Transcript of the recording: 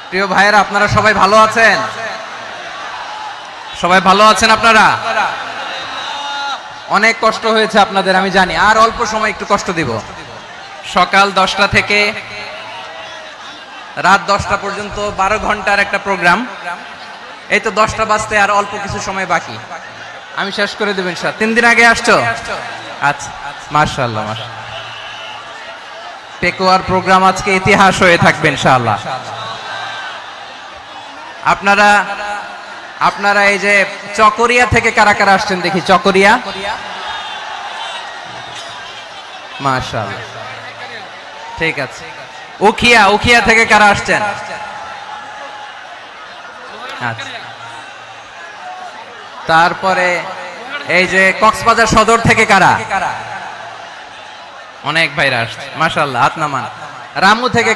প্রিয় ভাইয়েরা, আপনারা সবাই ভালো আছেন? সবাই ভালো আছেন আপনারা? অনেক কষ্ট হয়েছে আপনাদের আমি জানি, আর অল্প সময় একটু কষ্ট দিব। সকাল 10টা থেকে রাত 10টা পর্যন্ত 12 ঘন্টার একটা প্রোগ্রাম। এই তো 10টা বাজতে আর অল্প কিছু সময় বাকি, আমি শেষ করে দেব ইনশাআল্লাহ। 3 দিন আগে আসছো? আচ্ছা, মাশাআল্লাহ মাশাআল্লাহ। পেকুয়ার প্রোগ্রাম আজকে ইতিহাস হয়ে থাকবে ইনশাআল্লাহ। আপনারা এই যে চকরিয়া থেকে কারা কারা আসছেন দেখি? চকরিয়া, মাশাআল্লাহ, ঠিক আছে। উখিয়া থেকে কারা আসছেন? আচ্ছা। তারপরে এই যে কক্সবাজার সদর থেকে কারা? অনেক ভাইরা আসছে, মাশাআল্লাহ, হাত নামান। রামু থেকে